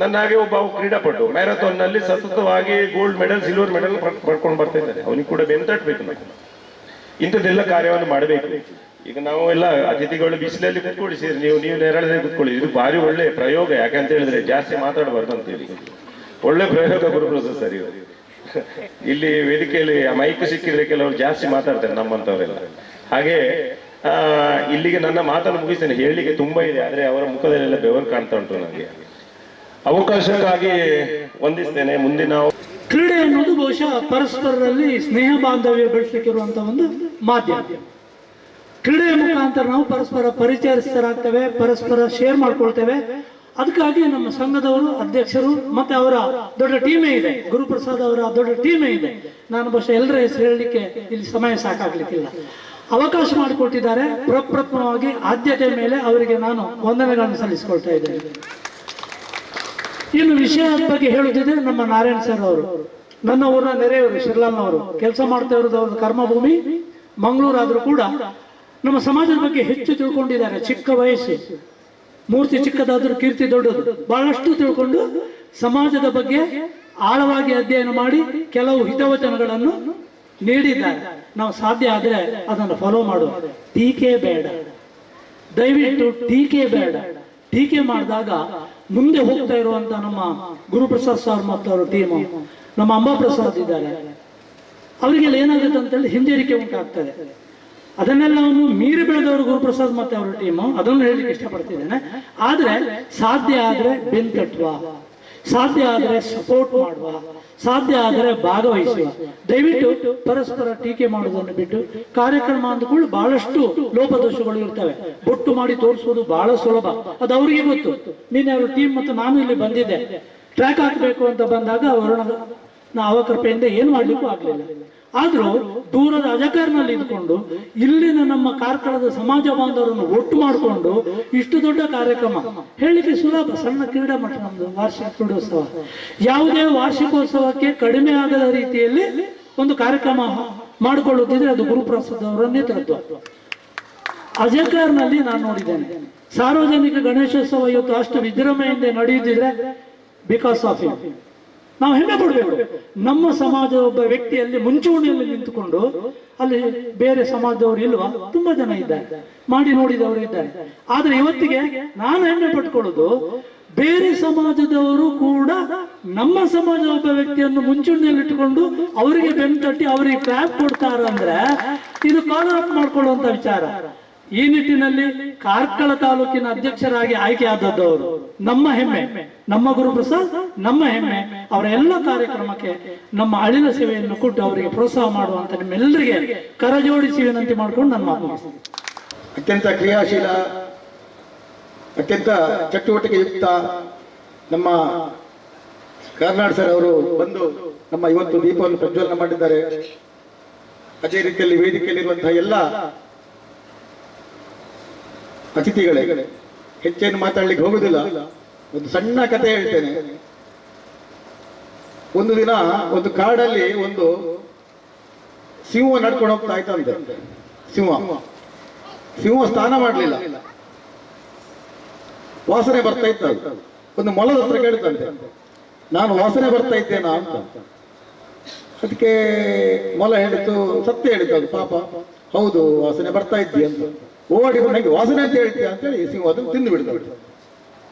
ನನ್ನ ಹಾಗೆ ಒಬ್ಬ ಕ್ರೀಡಾಪಟು ಮ್ಯಾರಥಾನ್ ನಲ್ಲಿ ಸತತವಾಗಿ ಗೋಲ್ಡ್ ಮೆಡಲ್, ಸಿಲ್ವರ್ ಮೆಡಲ್ ಪಡ್ಕೊಂಡು ಬರ್ತಾ ಇದ್ದಾರೆ. ಅವನಿಗೆ ಕೂಡ ಬೆನ್ನು ತಟ್ಟಬೇಕು. ನಾವು ಇಂಥದ್ದೆಲ್ಲ ಕಾರ್ಯವನ್ನು ಮಾಡಬೇಕು. ಈಗ ನಾವು ಎಲ್ಲ ಅತಿಥಿಗಳು ಬಿಸಿಲಲ್ಲಿ ಕುತ್ಕೊಳ್ಳಿ ಸೇರಿ, ನೀವು ನೆರಳಲ್ಲಿ ಕುತ್ಕೊಳ್ಳಿ. ಇದು ಭಾರಿ ಒಳ್ಳೆ ಪ್ರಯೋಗ. ಯಾಕಂತ ಹೇಳಿದ್ರೆ ಜಾಸ್ತಿ ಮಾತಾಡಬಾರ್ದು ಅಂತೇಳಿ ಒಳ್ಳೆ ಪ್ರಯೋಗ ಗುರುಪ್ರಸಾದ್ ಸರ್. ಇಲ್ಲಿ ವೇದಿಕೆಯಲ್ಲಿ ಮೈಕ್ ಸಿಕ್ಕಿದ್ರೆ ಕೆಲವರು ಜಾಸ್ತಿ ಮಾತಾಡ್ತಾರೆ ನಮ್ಮಂತವರೆಲ್ಲ. ಹಾಗೆ ಇಲ್ಲಿಗೆ ನನ್ನ ಮಾತನ್ನು ಮುಗಿಸ್ತೇನೆ. ಹೇಳಲಿಕ್ಕೆ ತುಂಬಾ ಇದೆ, ಆದ್ರೆ ಅವರ ಮುಖದಲ್ಲೆಲ್ಲ ಬೆವರು ಕಾಣ್ತಾ ಉಂಟು. ನನಗೆ ಅವಕಾಶಕ್ಕಾಗಿ ವಂದಿಸ್ತೇನೆ. ಮುಂದೆ ನಾವು
ಕ್ರೀಡೆ ಅನ್ನೋದು ಬಹುಶಃ ಪರಸ್ಪರರಲ್ಲಿ ಸ್ನೇಹ ಬಾಂಧವ್ಯ ಬೆಳೆಸಲಿಕ್ಕಿರುವಂತಹ ಒಂದು ಮಾಧ್ಯಮ. ಕ್ರೀಡೆಯ ಮುಖಾಂತರ ನಾವು ಪರಸ್ಪರ ಪರಿಚಯಿಸ್ತರಾಗ್ತೇವೆ, ಪರಸ್ಪರ ಶೇರ್ ಮಾಡ್ಕೊಳ್ತೇವೆ. ಅದಕ್ಕಾಗಿ ನಮ್ಮ ಸಂಘದವರು, ಅಧ್ಯಕ್ಷರು ಮತ್ತೆ ಅವರ ದೊಡ್ಡ ಟೀಮೇ ಇದೆ. ಗುರುಪ್ರಸಾದ್ ಅವರ ದೊಡ್ಡ ಟೀಮೇ ಇದೆ. ನಾನು ಬಹುಶಃ ಎಲ್ಲರ ಹೆಸರು ಹೇಳಲಿಕ್ಕೆ ಇಲ್ಲಿ ಸಮಯ ಸಾಕಾಗ್ಲಿಕ್ಕಿಲ್ಲ. ಅವಕಾಶ ಮಾಡಿಕೊಟ್ಟಿದ್ದಾರೆ. ಪ್ರಪ್ರಥಮವಾಗಿ ಆದ್ಯತೆ ಮೇಲೆ ಅವರಿಗೆ ನಾನು ವಂದನೆಗಳನ್ನು ಸಲ್ಲಿಸಿಕೊಳ್ತಾ ಇದ್ದೇನೆ. ಇನ್ನು ವಿಷಯದ ಬಗ್ಗೆ ಹೇಳುತ್ತಿದೆ ನಮ್ಮ ನಾರಾಯಣ್ ಸರ್ ಅವರು, ನನ್ನ ಊರಿನ ನೆರೆಯವರು, ಶಿರ್ಲಾಲ್ನವರು. ಕೆಲಸ ಮಾಡ್ತಾ ಇರೋದು ಅವ್ರದ್ದು ಕರ್ಮಭೂಮಿ ಮಂಗಳೂರಾದ್ರೂ ಕೂಡ ನಮ್ಮ ಸಮಾಜದ ಬಗ್ಗೆ ಹೆಚ್ಚು ತಿಳ್ಕೊಂಡಿದ್ದಾರೆ. ಚಿಕ್ಕ ವಯಸ್ಸು, ಮೂರ್ತಿ ಚಿಕ್ಕದಾದ್ರೂ ಕೀರ್ತಿ ದೊಡ್ಡದು. ಬಹಳಷ್ಟು ತಿಳ್ಕೊಂಡು ಸಮಾಜದ ಬಗ್ಗೆ ಆಳವಾಗಿ ಅಧ್ಯಯನ ಮಾಡಿ ಕೆಲವು ಹಿತವಚನಗಳನ್ನು ನೀಡಿದ್ದಾರೆ. ನಾವು ಸಾಧ್ಯ ಆದ್ರೆ ಅದನ್ನು ಫಾಲೋ ಮಾಡುವ. ಟೀಕೆ ಬೇಡ, ದಯವಿಟ್ಟು ಟೀಕೆ ಬೇಡ. ಟೀಕೆ ಮಾಡಿದಾಗ ಮುಂದೆ ಹೋಗ್ತಾ ಇರುವಂತ ನಮ್ಮ ಗುರುಪ್ರಸಾದ್ ಸರ್ ಮತ್ತು ಅವರ ಟೀಮು, ನಮ್ಮ ಅಂಬಾಪ್ರಸಾದ್ ಇದ್ದಾರೆ, ಅವರಿಗೆಲ್ಲ ಏನಾಗುತ್ತೆ ಅಂತೇಳಿ ಹಿಂಜರಿಕೆ ಉಂಟಾಗ್ತದೆ. ಅದನ್ನೆಲ್ಲವನ್ನು ಮೀರಿ ಬೆಳೆದವರು ಗುರುಪ್ರಸಾದ್ ಮತ್ತೆ ಅವರ ಟೀಮು, ಅದನ್ನು ಹೇಳಲಿಕ್ಕೆ ಇಷ್ಟಪಡ್ತಿದ್ದೇನೆ. ಆದ್ರೆ ಸಾಧ್ಯ ಆದ್ರೆ ಬೆನ್ತಟ್ಟುವ, ಸಾಧ್ಯ ಆದ್ರೆ ಸಪೋರ್ಟ್ ಮಾಡುವ, ಸಾಧ್ಯ ಆದರೆ ಭಾಗವಹಿಸುವ. ದಯವಿಟ್ಟು ಪರಸ್ಪರ ಟೀಕೆ ಮಾಡುವುದನ್ನು ಬಿಟ್ಟು, ಕಾರ್ಯಕ್ರಮ ಅಂದುಕೊಳ್ಳಿ ಬಹಳಷ್ಟು ಲೋಪದೋಷಗಳು ಇರ್ತವೆ. ಬೊಟ್ಟು ಮಾಡಿ ತೋರಿಸುವುದು ಬಹಳ ಸುಲಭ, ಅದು ಅವರಿಗೆ ಗೊತ್ತು. ನಿನ್ನೆ ಅವರ ಟೀಮ್ ಮತ್ತು ನಾನು ಇಲ್ಲಿ ಬಂದಿದ್ದೆ, ಟ್ರ್ಯಾಕ್ ಹಾಕಬೇಕು ಅಂತ ಬಂದಾಗ ಅವರ ಕೃಪೆಯಿಂದ ಏನು ಮಾಡ್ಲಿಕ್ಕೂ ಆಗ್ಲಿಲ್ಲ. ಆದ್ರೂ ದೂರದ ಅಜಕಾರ್ನಲ್ಲಿ ಇದ್ಕೊಂಡು ಇಲ್ಲಿನ ನಮ್ಮ ಕಾರ್ಕಳದ ಸಮಾಜ ಬಾಂಧವರನ್ನು ಒಟ್ಟು ಮಾಡಿಕೊಂಡು ಇಷ್ಟು ದೊಡ್ಡ ಕಾರ್ಯಕ್ರಮ ಹೇಳಿಕೆ ಸುಲಭ. ಸಣ್ಣ ಕ್ರೀಡಾಮಠ ನಮ್ದು ವಾರ್ಷಿಕ ಕ್ರೀಡೋತ್ಸವ. ಯಾವುದೇ ವಾರ್ಷಿಕೋತ್ಸವಕ್ಕೆ ಕಡಿಮೆ ಆಗದ ರೀತಿಯಲ್ಲಿ ಒಂದು ಕಾರ್ಯಕ್ರಮ ಮಾಡಿಕೊಳ್ಳುತ್ತಿದ್ರೆ ಅದು ಗುರುಪ್ರಸಾದ್ ಅವರ ನೇತೃತ್ವ. ಅಜಕಾರ್ನಲ್ಲಿ ನಾನು ನೋಡಿದ್ದೇನೆ, ಸಾರ್ವಜನಿಕ ಗಣೇಶೋತ್ಸವ ಇವತ್ತು ಅಷ್ಟು ವಿಜೃಂಭಣೆಯಿಂದ ನಡೆಯುತ್ತಿದ್ರೆ ಬಿಕಾಸ್ ಆಫ್ ಯು. ನಾವು ಹೆಮ್ಮೆ ಪಡಬೇಕು. ನಮ್ಮ ಸಮಾಜದ ಒಬ್ಬ ವ್ಯಕ್ತಿಯಲ್ಲಿ ಮುಂಚೂಣಿಯಲ್ಲಿ ನಿಂತುಕೊಂಡು, ಅಲ್ಲಿ ಬೇರೆ ಸಮಾಜದವರು ಇಲ್ವಾ? ತುಂಬಾ ಜನ ಇದ್ದಾರೆ, ಮಾಡಿ ನೋಡಿದವರು ಇದ್ದಾರೆ. ಆದ್ರೆ ಇವತ್ತಿಗೆ ನಾನು ಹೆಮ್ಮೆ ಪಟ್ಕೊಳ್ಳೋದು, ಬೇರೆ ಸಮಾಜದವರು ಕೂಡ ನಮ್ಮ ಸಮಾಜದ ಒಬ್ಬ ವ್ಯಕ್ತಿಯನ್ನು ಮುಂಚೂಣಿಯಲ್ಲಿ ಇಟ್ಟುಕೊಂಡು ಅವರಿಗೆ ಬೆನ್ನು ತಟ್ಟಿ ಅವರಿಗೆ ಕ್ಲಾಪ್ ಕೊಡ್ತಾರ ಅಂದ್ರೆ ಇದು ಕಾಲರ್ ಅಪ್ ಮಾಡ್ಕೊಳ್ಳುವಂತ ವಿಚಾರ. ಈ ನಿಟ್ಟಿನಲ್ಲಿ ಕಾರ್ಕಳ ತಾಲೂಕಿನ ಅಧ್ಯಕ್ಷರಾಗಿ ಆಯ್ಕೆ ಆದದ್ದವರು ನಮ್ಮ ಹೆಮ್ಮೆ, ನಮ್ಮ ಗುರುಪ್ರಸಾದ್ ನಮ್ಮ ಹೆಮ್ಮೆ. ಅವರ ಎಲ್ಲ ಕಾರ್ಯಕ್ರಮಕ್ಕೆ ನಮ್ಮ ಅಳಿಲ ಸೇವೆಯನ್ನು ಕೊಟ್ಟು ಅವರಿಗೆ ಪ್ರೋತ್ಸಾಹ ಮಾಡುವಂತ ನಿಮ್ಮೆಲ್ಲರಿಗೆ ಕರಜೋಡಿಸಿ ವಿನಂತಿ ಮಾಡ್ಕೊಂಡು ನನ್ನ ಮಾತು ಮುಗಿಸ್ತೀನಿ.
ಅತ್ಯಂತ ಕ್ರಿಯಾಶೀಲ, ಅತ್ಯಂತ ಚಟುವಟಿಕೆಯುಕ್ತ ನಮ್ಮ ಕಾರ್ನಾಡ್ ಸರ್ ಅವರು ಬಂದು ನಮ್ಮ ಇವತ್ತು ದೀಪವನ್ನು ಪ್ರಜ್ವಲನ ಮಾಡಿದ್ದಾರೆ. ಅದೇ ರೀತಿಯಲ್ಲಿ ವೇದಿಕೆಯಲ್ಲಿರುವಂತಹ ಎಲ್ಲ ಅತಿಥಿಗಳೇ, ಹೆಚ್ಚೇನು ಮಾತಾಡ್ಲಿಕ್ಕೆ ಹೋಗುದಿಲ್ಲ. ಒಂದು ಸಣ್ಣ ಕಥೆ ಹೇಳ್ತೇನೆ. ಒಂದು ದಿನ ಒಂದು ಕಾಡಲ್ಲಿ ಒಂದು ಸಿಂಹ ನಡ್ಕೊಂಡು ಹೋಗ್ತಾ ಇತ್ತಂತೆ. ಸಿಂಹ ಸ್ನಾನ ಮಾಡಲಿಲ್ಲ, ವಾಸನೆ ಬರ್ತಾ ಇತ್ತು. ಒಂದು ಮೊಲದ ಹತ್ರ ಕೇಳ್ತಂತೆ, ನಾನು ವಾಸನೆ ಬರ್ತಾ ಇದ್ದೇನಾ ಅಂತ. ಅದಕ್ಕೆ ಮೊಲ ಹೇಳಿತು, ಸತ್ಯ ಹೇಳಿತು ಅದು ಪಾಪ, ಹೌದು ವಾಸನೆ ಬರ್ತಾ ಇದ್ದಿ ಅಂತ. ಓಡಿ ನನಗೆ ವಾಸನೆ ಅಂತ ಹೇಳ್ತೀಯ ಅಂತೇಳಿ ಸಿಂಹ ಅದನ್ನು ತಿಂದು ಬಿಡ್ತಾ.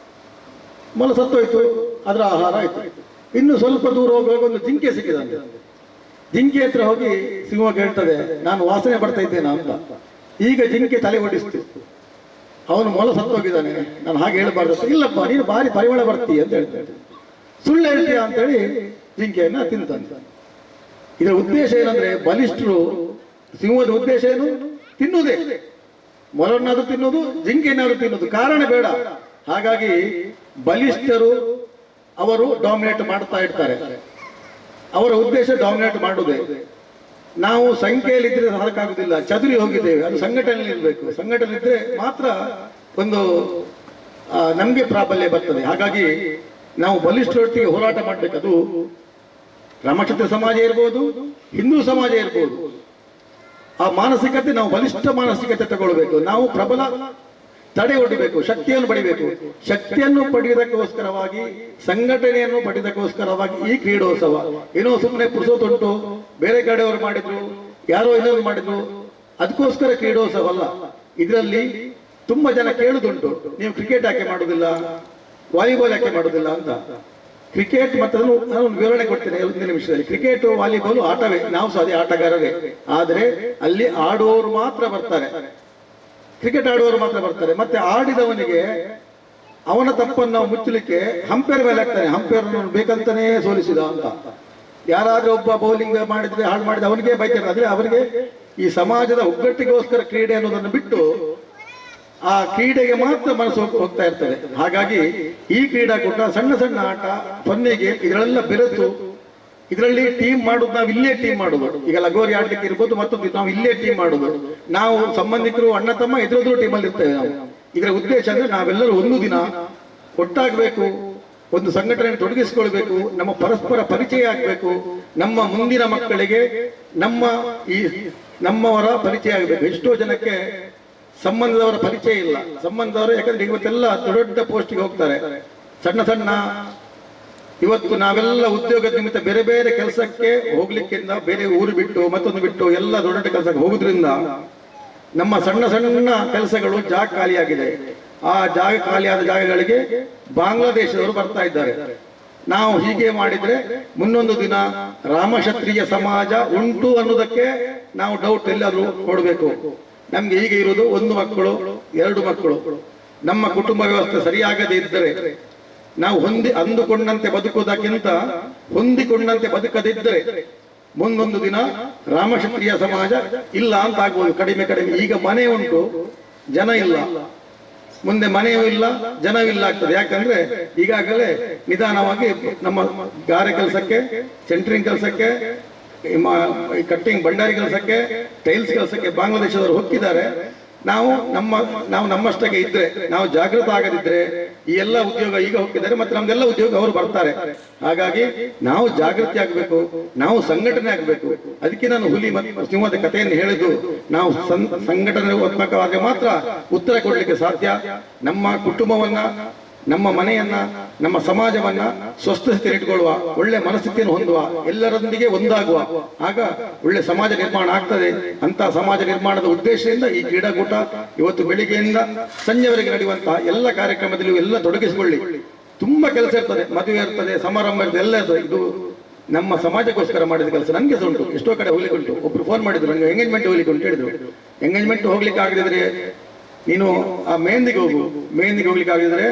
ಮೊಲ ಸತ್ತೋಯ್ತು, ಅದರ ಆಹಾರ ಆಯ್ತು. ಇನ್ನು ಸ್ವಲ್ಪ ದೂರ ಹೋಗುವಾಗ ಒಂದು ಜಿಂಕೆ ಸಿಕ್ಕಿದಂತೆ. ಜಿಂಕೆ ಹತ್ರ ಹೋಗಿ ಸಿಂಹ ಕೇಳ್ತದೆ, ನಾನು ವಾಸನೆ ಬರ್ತಾ ಇದ್ದೇನಾ ಅಂತ. ಈಗ ಜಿಂಕೆ ತಲೆ ಓಡಿಸ್ತು, ಅವನು ಮೊಲ ಸತ್ತೋಗಿದ್ದಾನೆ, ನಾನು ಹಾಗೆ ಹೇಳಬಾರ್ದು. ಇಲ್ಲಪ್ಪ, ನೀನು ಭಾರಿ ಪರಿಮಳ ಬರ್ತೀಯ ಅಂತ ಹೇಳ್ತೇನೆ. ಸುಳ್ಳು ಹೇಳ್ತೀಯ ಅಂತೇಳಿ ಜಿಂಕೆಯನ್ನ ತಿಂತಾನೆ. ಇದರ ಉದ್ದೇಶ ಏನಂದ್ರೆ, ಬಲಿಷ್ಠರು ಸಿಂಹದ ಉದ್ದೇಶ ಏನು? ತಿನ್ನುವುದೇ. ಮೊಲನ್ನಾದ್ರೂ ತಿನ್ನೋದು, ಜಿಂಕೆನಾದ್ರೂ ತಿನ್ನೋದು, ಕಾರಣ ಬೇಡ. ಹಾಗಾಗಿ ಬಲಿಷ್ಠರು ಅವರು ಡಾಮಿನೇಟ್ ಮಾಡ್ತಾ ಇರ್ತಾರೆ. ಅವರ ಉದ್ದೇಶ ಡಾಮಿನೇಟ್ ಮಾಡುವುದೇ. ನಾವು ಸಂಖ್ಯೆಯಲ್ಲಿ ಇದ್ರೆ ಸಾಕಾಗುದಿಲ್ಲ, ಚದುರಿ ಹೋಗಿದ್ದೇವೆ. ಅದು ಸಂಘಟನೆಯಲ್ಲಿ ಇರಬೇಕು. ಸಂಘಟನೆ ಇದ್ರೆ ಮಾತ್ರ ಒಂದು ನಮ್ಗೆ ಪ್ರಾಬಲ್ಯ ಬರ್ತದೆ. ಹಾಗಾಗಿ ನಾವು ಬಲಿಷ್ಠರೊಟ್ಟಿಗೆ ಹೋರಾಟ ಮಾಡ್ಬೇಕು. ಅದು ರಾಮಕ್ಷತ್ರ ಸಮಾಜ ಇರ್ಬೋದು, ಹಿಂದೂ ಸಮಾಜ ಇರ್ಬೋದು. ಆ ಮಾನಸಿಕತೆ, ನಾವು ಬಲಿಷ್ಠ ಮಾನಸಿಕತೆ ತಗೊಳ್ಬೇಕು. ನಾವು ಪ್ರಬಲ ತಡೆ ಒಡ್ಡಬೇಕು, ಶಕ್ತಿಯನ್ನು ಪಡಿಬೇಕು. ಶಕ್ತಿಯನ್ನು ಪಡೆಯುವುದಕ್ಕೋಸ್ಕರವಾಗಿ, ಸಂಘಟನೆಯನ್ನು ಪಡೆಯುವುದಕ್ಕೋಸ್ಕರವಾಗಿ ಈ ಕ್ರೀಡೋತ್ಸವ. ಏನೋ ಸುಮ್ಮನೆ ಪುರುಸೋತುಂಟು, ಬೇರೆ ಕಡೆಯವರು ಮಾಡಿದ್ರು, ಯಾರೋ ಇನ್ನೊಂದು ಮಾಡಿದ್ರು, ಅದಕ್ಕೋಸ್ಕರ ಕ್ರೀಡೋತ್ಸವ ಅಲ್ಲ. ಇದರಲ್ಲಿ ತುಂಬಾ ಜನ ಕೇಳುದುಂಟು, ನೀವು ಕ್ರಿಕೆಟ್ ಯಾಕೆ ಮಾಡುದಿಲ್ಲ, ವಾಲಿಬಾಲ್ ಯಾಕೆ ಮಾಡುದಿಲ್ಲ ಅಂತ. ಕ್ರಿಕೆಟ್ ಮತ್ತು ನಾನು ವಿವರಣೆ ಕೊಡ್ತೇನೆ ಒಂದು ನಿಮಿಷದಲ್ಲಿ. ಕ್ರಿಕೆಟ್ ವಾಲಿಬಾಲ್ ಆಟವೇ, ನಾವು ಸಹ ಅದೇ ಆಟಗಾರರೇ. ಆದ್ರೆ ಅಲ್ಲಿ ಆಡುವವರು ಮಾತ್ರ ಬರ್ತಾರೆ, ಕ್ರಿಕೆಟ್ ಆಡುವವರು ಮಾತ್ರ ಬರ್ತಾರೆ. ಮತ್ತೆ ಆಡಿದವನಿಗೆ ಅವನ ತಪ್ಪನ್ನು ಮುಚ್ಚಲಿಕ್ಕೆ ಹಂಪೇರ್ ಮೇಲೆ ಹಾಕ್ತಾನೆ. ಹಂಪೇರ್ ಬೇಕಂತಾನೇ ಸೋಲಿಸಿದ ಅಂತ. ಯಾರಾದ್ರೂ ಒಬ್ಬ ಬೌಲಿಂಗ್ ಮಾಡಿದ್ರೆ, ಹಾಳು ಮಾಡಿದ್ರೆ ಅವನಿಗೆ ಬೈತಾರೆ. ಆದ್ರೆ ಅವರಿಗೆ ಈ ಸಮಾಜದ ಒಗ್ಗಟ್ಟಿಗೋಸ್ಕರ ಕ್ರೀಡೆ ಅನ್ನೋದನ್ನು ಬಿಟ್ಟು ಆ ಕ್ರೀಡೆಗೆ ಮಾತ್ರ ಮನಸ್ಸು ಹೋಗ್ತಾ ಇರ್ತದೆ. ಹಾಗಾಗಿ ಈ ಕ್ರೀಡಾಕೂಟ ಸಣ್ಣ ಸಣ್ಣ ಆಟ, ಫನ್ನಿಗೆ ಇದರೆಲ್ಲ ಬೆರೆತು, ಇದರಲ್ಲಿ ಟೀಮ್ ಮಾಡುದು, ನಾವು ಇಲ್ಲೇ ಟೀಮ್ ಮಾಡುದು. ಈಗ ಲಗೋರಿ ಆಡ್ಲಿಕ್ಕೆ ಇರ್ಬೋದು, ಮತ್ತೊಂದು ನಾವು ಇಲ್ಲೇ ಟೀಮ್ ಮಾಡುದು. ನಾವು ಸಂಬಂಧಿಕರು, ಅಣ್ಣ ತಮ್ಮ ಎದುರು ಟೀಮಲ್ಲಿ ಇರ್ತೇವೆ ನಾವು. ಇದರ ಉದ್ದೇಶ ಅಂದ್ರೆ ನಾವೆಲ್ಲರೂ ಒಂದು ದಿನ ಒಟ್ಟಾಗಬೇಕು, ಒಂದು ಸಂಘಟನೆ ತೊಡಗಿಸಿಕೊಳ್ಬೇಕು, ನಮ್ಮ ಪರಸ್ಪರ ಪರಿಚಯ ಆಗ್ಬೇಕು, ನಮ್ಮ ಮುಂದಿನ ಮಕ್ಕಳಿಗೆ ನಮ್ಮವರ ಪರಿಚಯ ಆಗಬೇಕು. ಎಷ್ಟೋ ಜನಕ್ಕೆ ಸಂಬಂಧದವರ ಪರಿಚಯ ಇಲ್ಲ. ಸಂಬಂಧದವರು ಯಾಕಂದ್ರೆ ಇವತ್ತೆಲ್ಲ ದೊಡ್ಡ ದೊಡ್ಡ ಪೋಸ್ಟಿಗೆ ಹೋಗ್ತಾರೆ. ಸಣ್ಣ ಸಣ್ಣ ಇವತ್ತು ನಾವೆಲ್ಲ ಉದ್ಯೋಗದ ನಿಮಿತ್ತ ಬೇರೆ ಬೇರೆ ಕೆಲಸಕ್ಕೆ ಹೋಗ್ಲಿಕ್ಕಿಂತ, ಬೇರೆ ಊರು ಬಿಟ್ಟು ಮತ್ತೊಂದು ಬಿಟ್ಟು ಎಲ್ಲ ದೊಡ್ಡ ದೊಡ್ಡ ಕೆಲಸಕ್ಕೆ ಹೋಗುದ್ರಿಂದ ನಮ್ಮ ಸಣ್ಣ ಸಣ್ಣ ಕೆಲಸಗಳು ಜಾಗ ಖಾಲಿಯಾಗಿದೆ. ಆ ಜಾಗ ಖಾಲಿಯಾದ ಜಾಗಗಳಿಗೆ ಬಾಂಗ್ಲಾದೇಶದವರು ಬರ್ತಾ ಇದ್ದಾರೆ. ನಾವು ಹೀಗೆ ಮಾಡಿದ್ರೆ ಮುಂದೊಂದು ದಿನ ರಾಮಕ್ಷತ್ರಿಯ ಸಮಾಜ ಉಂಟು ಅನ್ನೋದಕ್ಕೆ ನಾವು ಡೌಟ್ ಎಲ್ಲಾದ್ರೂ ನೋಡ್ಬೇಕು. ನಮ್ಗೆ ಈಗ ಇರುವುದು 1 ಮಕ್ಕಳು 2 ಮಕ್ಕಳು. ನಮ್ಮ ಕುಟುಂಬ ವ್ಯವಸ್ಥೆ ಸರಿಯಾಗದೇ ಇದ್ದರೆ ನಾವು ಅಂದುಕೊಂಡಂತೆ ಬದುಕುವುದಕ್ಕಿಂತ ಹೊಂದಿಕೊಂಡಂತೆ ಬದುಕದಿದ್ದರೆ ಮುಂದೊಂದು ದಿನ ರಾಮಕ್ಷತ್ರಿಯ ಸಮಾಜ ಇಲ್ಲ ಅಂತ ಆಗ್ಬೋದು. ಕಡಿಮೆ ಈಗ ಮನೆ ಉಂಟು, ಜನ ಇಲ್ಲ, ಮುಂದೆ ಮನೆಯೂ ಇಲ್ಲ, ಜನವಿಲ್ಲ ಆಗ್ತದೆ. ಯಾಕಂದ್ರೆ ಈಗಾಗಲೇ ನಿಧಾನವಾಗಿ ನಮ್ಮ ಗಾರೆ ಕೆಲಸಕ್ಕೆ, ಸೆಂಟ್ರಿಂಗ್ ಕೆಲಸಕ್ಕೆ, ಕಟ್ಟಿಂಗ್ ಭಂಡಾರಿ ಕೆಲಸಕ್ಕೆ, ಟೈಲ್ಸ್ ಕೆಲಸಕ್ಕೆ ಬಾಂಗ್ಲಾದೇಶದವರು ಹೋಗ್ತಿದ್ದಾರೆ. ನಾವು ನಮ್ಮಷ್ಟಕ್ಕೆ ಇದ್ರೆ, ನಾವು ಜಾಗೃತ ಆಗದಿದ್ರೆ ಈ ಎಲ್ಲ ಉದ್ಯೋಗ ಈಗ ಹೋಗ್ತಿದ್ದಾರೆ, ಮತ್ತೆ ನಮ್ದೆಲ್ಲ ಉದ್ಯೋಗ ಅವರು ಬರ್ತಾರೆ. ಹಾಗಾಗಿ ನಾವು ಜಾಗೃತಿ ಆಗಬೇಕು, ನಾವು ಸಂಘಟನೆ ಆಗಬೇಕು. ಅದಕ್ಕೆ ನಾನು ಹುಲಿ ಮತ್ತು ಸಿಂಹದ ಕಥೆಯನ್ನು ಹೇಳಿದ್ದು, ನಾವು ಸಂಘಟನಾತ್ಮಕವಾಗಿ ಮಾತ್ರ ಉತ್ತರ ಕೊಡ್ಲಿಕ್ಕೆ ಸಾಧ್ಯ. ನಮ್ಮ ಕುಟುಂಬವನ್ನ, ನಮ್ಮ ಮನೆಯನ್ನ, ನಮ್ಮ ಸಮಾಜವನ್ನ ಸ್ವಸ್ಥ ಸ್ಥಿತಿಯಲ್ಲಿ ಇಟ್ಕೊಳ್ಳುವ, ಒಳ್ಳೆ ಮನಸ್ಥಿತಿಯನ್ನು ಹೊಂದುವ, ಎಲ್ಲರೊಂದಿಗೆ ಒಂದಾಗುವ, ಆಗ ಒಳ್ಳೆ ಸಮಾಜ ನಿರ್ಮಾಣ ಆಗ್ತದೆ. ಅಂತ ಸಮಾಜ ನಿರ್ಮಾಣದ ಉದ್ದೇಶದಿಂದ ಈ ಕ್ರೀಡಾಕೂಟ ಇವತ್ತು ಬೆಳಿಗ್ಗೆಯಿಂದ ಸಂಜೆವರೆಗೆ ನಡೆಯುವಂತಹ ಎಲ್ಲ ಕಾರ್ಯಕ್ರಮದಲ್ಲಿ ಎಲ್ಲ ತೊಡಗಿಸಿಕೊಳ್ಳಿ. ತುಂಬಾ ಕೆಲಸ ಇರ್ತದೆ, ಮದುವೆ ಇರ್ತದೆ, ಸಮಾರಂಭ ಇರ್ತದೆ, ಎಲ್ಲ ಇರ್ತದೆ. ಇದು ನಮ್ಮ ಸಮಾಜಕ್ಕೋಸ್ಕರ ಮಾಡಿದ ಕೆಲಸ. ನನಗೆ ಉಂಟು, ಎಷ್ಟೋ ಕಡೆ ಹೋಗ್ಲಿಕ್ಕೆ ಉಂಟು. ಒಬ್ರು ಫೋನ್ ಮಾಡಿದ್ರು ನನಗೆ, ಎಂಗೇಜ್ಮೆಂಟ್ ಹೋಗ್ಲಿಕ್ಕೆ ಉಂಟು ಹೇಳಿದ್ರು. ಎಂಗೇಜ್ಮೆಂಟ್ ಹೋಗ್ಲಿಕ್ಕೆ ಆಗದಿದ್ರೆ ನೀನು ಆ ಮೆಹಂದಿಗೆ ಹೋಗು, ಮೆಹಂದಿಗೆ ಹೋಗ್ಲಿಕ್ಕೆ ಆಗಿದ್ರೆ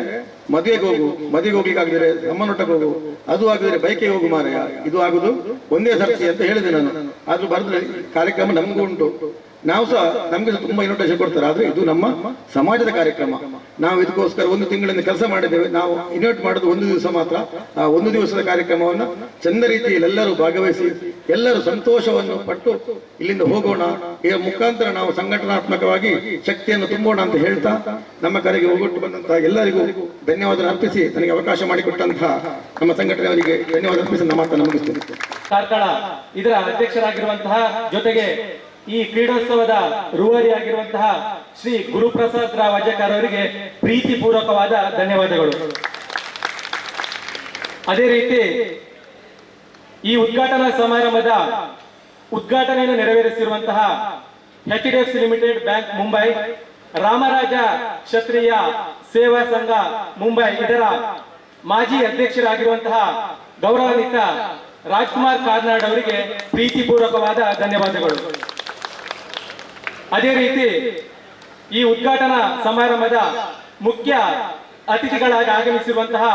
ಮದುವೆಗೆ ಹೋಗು, ಮದುವೆಗೆ ಹೋಗ್ಲಿಕ್ಕೆ ಆಗಿದ್ರೆ ಅಮ್ಮನೊಟ್ಟಕ್ಕೆ ಹೋಗು, ಅದು ಆಗಿದ್ರೆ ಬೈಕಿಗೆ ಹೋಗು ಮಾರಾಯ, ಇದು ಆಗುದು ಒಂದೇ ಸರ್ತಿ ಅಂತ ಹೇಳಿದೆ ನಾನು. ಆದ್ರೂ ಬರೆದ್ರೆ ಕಾರ್ಯಕ್ರಮ ನಮಗೂ ಉಂಟು, ನಾವು ಸಹ ನಮ್ಗೆ ತುಂಬಾ ಇನ್ವಿಟೇಷನ್ ಕೊಡ್ತಾರೆ. ಆದ್ರೆ ಇದು ನಮ್ಮ ಸಮಾಜದ ಕಾರ್ಯಕ್ರಮ. ನಾವು ಇದಕ್ಕೋಸ್ಕರ 1 ತಿಂಗಳಿಂದ ಕೆಲಸ ಮಾಡಿದ್ದೇವೆ. ನಾವು ಇನ್ವೈಟ್ ಮಾಡೋದು 1 ದಿವಸ ಮಾತ್ರ. ಆ 1 ದಿವಸದ ಕಾರ್ಯಕ್ರಮವನ್ನು ಚಂದ ರೀತಿಯಲ್ಲಿ ಎಲ್ಲರೂ ಭಾಗವಹಿಸಿ, ಎಲ್ಲರೂ ಸಂತೋಷವನ್ನು ಪಟ್ಟು ಇಲ್ಲಿಂದ ಹೋಗೋಣ. ಇದರ ಮುಖಾಂತರ ನಾವು ಸಂಘಟನಾತ್ಮಕವಾಗಿ ಶಕ್ತಿಯನ್ನು ತುಂಬೋಣ ಅಂತ ಹೇಳ್ತಾ, ನಮ್ಮ ಕರೆಗೆ ಹೋಗೊಟ್ಟು ಬಂದಂತಹ ಎಲ್ಲರಿಗೂ ಧನ್ಯವಾದ ಅರ್ಪಿಸಿ, ನನಗೆ ಅವಕಾಶ ಮಾಡಿಕೊಟ್ಟಂತಹ ನಮ್ಮ ಸಂಘಟನೆಯವರಿಗೆ ಧನ್ಯವಾದ ಅರ್ಪಿಸಿ ನಮ್ಮ ಮಾತನ್ನು ಮುಗಿಸ್ತೇನೆ.
ಕಾರ್ಕಳ ಇದರ ಅಧ್ಯಕ್ಷರಾಗಿರುವಂತಹ, ಜೊತೆಗೆ ಈ ಕ್ರೀಡೋತ್ಸವದ ರೂವಾರಿಯಾಗಿರುವಂತಹ ಶ್ರೀ ಗುರುಪ್ರಸಾದ್ ರಾವ್ ಅಜಕರ್ ಅವರಿಗೆ ಪ್ರೀತಿಪೂರ್ವಕವಾದ ಧನ್ಯವಾದಗಳು. ಅದೇ ರೀತಿ ಈ ಉದ್ಘಾಟನಾ ಸಮಾರಂಭದ ಉದ್ಘಾಟನೆಯನ್ನು ನೆರವೇರಿಸಿರುವಂತಹ HDFC limited bank Mumbai, Ramaraja ಕ್ಷತ್ರಿಯ ಸೇವಾ ಸಂಘ ಮುಂಬೈ ಇದರ ಮಾಜಿ ಅಧ್ಯಕ್ಷರಾಗಿರುವಂತಹ ಗೌರವಾನ್ವಿತ ರಾಜ್ಕುಮಾರ್ ಕಾರ್ನಾಡ್ ಅವರಿಗೆ ಪ್ರೀತಿಪೂರ್ವಕವಾದ ಧನ್ಯವಾದಗಳು. ಅದೇ ರೀತಿ ಈ ಉದ್ಘಾಟನಾ ಸಮಾರಂಭದ ಮುಖ್ಯ ಅತಿಥಿಗಳಾಗಿ ಆಗಮಿಸಿರುವಂತಹ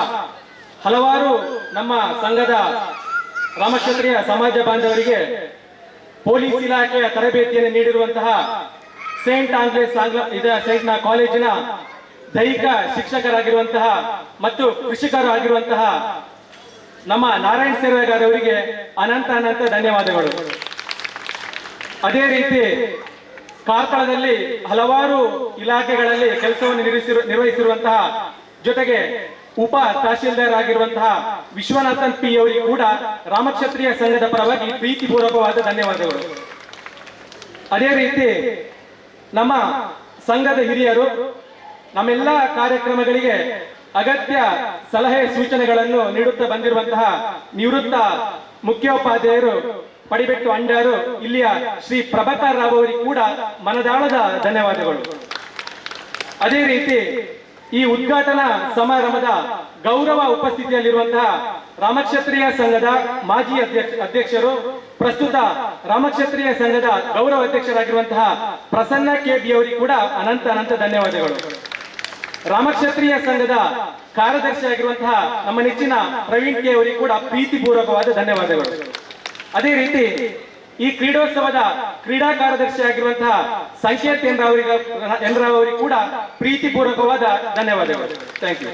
ಹಲವಾರು ನಮ್ಮ ಸಂಘದ ರಾಮಕ್ಷತ್ರಿಯ ಸಮಾಜ ಬಾಂಧವರಿಗೆ ಪೊಲೀಸ್ ಇಲಾಖೆಯ ತರಬೇತಿಯನ್ನು ನೀಡಿರುವಂತಹ ಸೇಂಟ್ ಆಂಗ್ಲೇಸ್ ಸೇಂಟ್ ಕಾಲೇಜಿನ ದೈಹಿಕ ಶಿಕ್ಷಕರಾಗಿರುವಂತಹ ಮತ್ತು ಕೃಷಿಕರು ಆಗಿರುವಂತಹ ನಮ್ಮ ನಾರಾಯಣ್ ಸೇವೆಗಾರ್ ಅವರಿಗೆ ಅನಂತ ಧನ್ಯವಾದಗಳು. ಅದೇ ರೀತಿ ಕಾರ್ಕಳದಲ್ಲಿ ಹಲವಾರು ಇಲಾಖೆಗಳಲ್ಲಿ ಕೆಲಸವನ್ನು ನಿರ್ವಹಿಸಿರುವಂತಹ, ಜೊತೆಗೆ ಉಪ ತಹಶೀಲ್ದಾರ್ ಆಗಿರುವಂತಹ ವಿಶ್ವನಾಥನ್ ಪಿ ಅವರಿಗೆ ಕೂಡ ರಾಮಕ್ಷತ್ರಿಯ ಸಂಘದ ಪರವಾಗಿ ಪ್ರೀತಿಪೂರ್ವಕವಾದ ಧನ್ಯವಾದಗಳು. ಅದೇ ರೀತಿ ನಮ್ಮ ಸಂಘದ ಹಿರಿಯರು ನಮ್ಮೆಲ್ಲ ಕಾರ್ಯಕ್ರಮಗಳಿಗೆ ಅಗತ್ಯ ಸಲಹೆ ಸೂಚನೆಗಳನ್ನು ನೀಡುತ್ತಾ ಬಂದಿರುವಂತಹ ನಿವೃತ್ತ ಮುಖ್ಯೋಪಾಧ್ಯಾಯರು ಪಡಿಬೆಟ್ಟು ಅಂಡಾರು ಇಲ್ಲಿಯ ಶ್ರೀ ಪ್ರಭಾಕರ್ ರಾವ್ ಅವರಿಗೆ ಕೂಡ ಮನದಾಳದ ಧನ್ಯವಾದಗಳು. ಅದೇ ರೀತಿ ಈ ಉದ್ಘಾಟನಾ ಸಮಾರಂಭದ ಗೌರವ ಉಪಸ್ಥಿತಿಯಲ್ಲಿರುವಂತಹ ರಾಮಕ್ಷತ್ರಿಯ ಸಂಘದ ಮಾಜಿ ಅಧ್ಯಕ್ಷರು, ಪ್ರಸ್ತುತ ರಾಮಕ್ಷತ್ರಿಯ ಸಂಘದ ಗೌರವ ಅಧ್ಯಕ್ಷರಾಗಿರುವಂತಹ ಪ್ರಸನ್ನ ಕೆಬಿ ಅವರಿಗೆ ಕೂಡ ಅನಂತ ಧನ್ಯವಾದಗಳು. ರಾಮಕ್ಷತ್ರಿಯ ಸಂಘದ ಕಾರ್ಯದರ್ಶಿಯಾಗಿರುವಂತಹ ನಮ್ಮ ನೆಚ್ಚಿನ ಪ್ರವೀಣ್ ಕೆ ಅವರಿಗೆ ಕೂಡ ಪ್ರೀತಿಪೂರ್ವಕವಾದ ಧನ್ಯವಾದಗಳು. ಅದೇ ರೀತಿ ಈ ಕ್ರೀಡೋತ್ಸವದ ಕ್ರೀಡಾ ಕಾರ್ಯದರ್ಶಿಯಾಗಿರುವಂತಹ ಸಂಕೇತ್ ಎನ್ ರಾವ್ ಅವರಿಗೆ ಕೂಡ ಪ್ರೀತಿಪೂರ್ವಕವಾದ ಧನ್ಯವಾದಗಳು. Thank you.